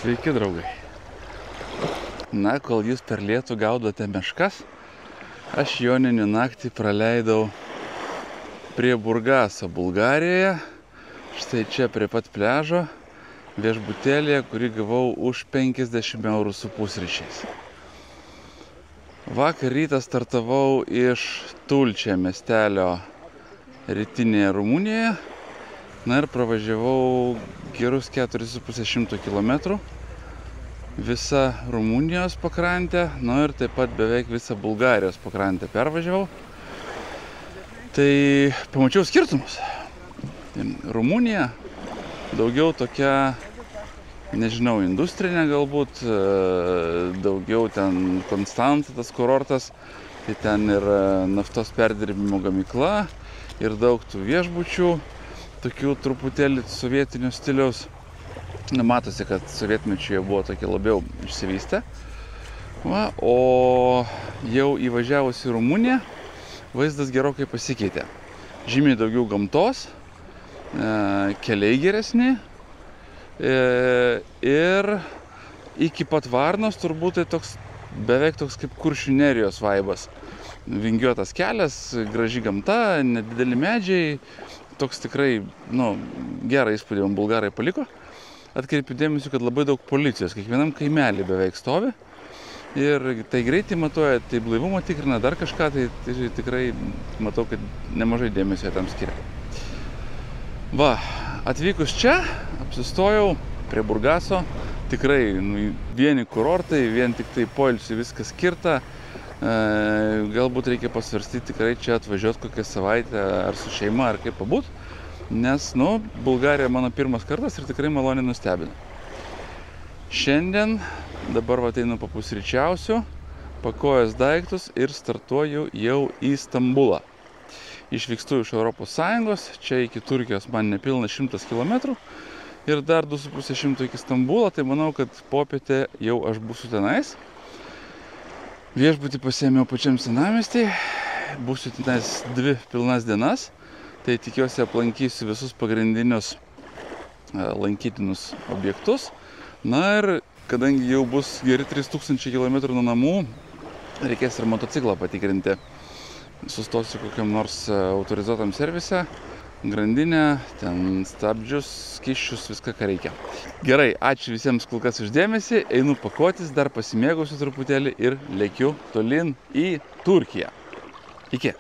Sveiki, draugai. Na, kol jūs per lietų gaudote meškas, aš joninių naktį praleidau prie Burgaso, Bulgarijoje. Štai čia prie pat pliažo, viešbutėlėje, kurį gavau už 50 eurų su pusryčiais. Vakar rytą startavau iš Tulčia miestelio rytinėje Rumunijoje. Na ir pravažiavau gerus 4,5 km. Visą Rumunijos pakrantę, na ir taip pat beveik visą Bulgarijos pakrantę pervažiavau. Tai pamačiau skirtumus. Rumunija daugiau tokia, nežinau, industrinė galbūt, daugiau ten Konstanta, tas kurortas, tai ten ir naftos perdirbimo gamykla ir daug tų viešbučių, tokių truputėlį sovietinio stiliaus. Matosi, kad sovietmečiu jie buvo tokie labiau išsivystę. Va, o jau įvažiavus į Rumuniją, vaizdas gerokai pasikeitė. Žymiai daugiau gamtos, keliai geresni ir iki pat Varnos turbūt tai toks, beveik toks kaip Kuršių Nerijos vaibas. Vingiuotas kelias, graži gamta, nedideli medžiai, toks tikrai, gerą įspūdį man bulgarai paliko. Atkreipiu dėmesį, kad labai daug policijos, kiekvienam kaimelį beveik stovi. Ir tai greitai matuoja, tai blaivumą tikrina, dar kažką, tai tikrai matau, kad nemažai dėmesio tam skiria. Va, atvykus čia, apsistojau prie Burgaso. Tikrai vieni kurortai, vien tik tai poilsiui viskas skirta. Galbūt reikia pasvarstyti tikrai čia atvažiuoti kokią savaitę ar su šeima, ar kaip pabūt. Nes, Bulgarija mano pirmas kartas ir tikrai maloniai nustebino. Šiandien, dabar ateinu papusryčiausiu, pakojęs daiktus ir startuoju jau į Stambulą. Išvykstu iš ES, čia iki Turkijos man nepilna 100 km ir dar 2,5 iki Stambulo, tai manau, kad popietę jau aš būsiu tenais. Viešbutį pasiėmiau pačiam senamiestyje, būsiu tenais 2 pilnas dienas. Tai tikiuosi aplankysiu visus pagrindinius lankytinus objektus. Na ir kadangi jau bus geri 3000 km nuo namų, reikės ir motociklą patikrinti. Sustosiu kokiam nors autorizuotam servise, grandinę, ten stabdžius, skysčius, viską ką reikia. Gerai, ačiū visiems kol kas už dėmesį, einu pakuotis, dar pasimėgausiu truputėlį ir lekiu tolyn į Turkiją. Iki.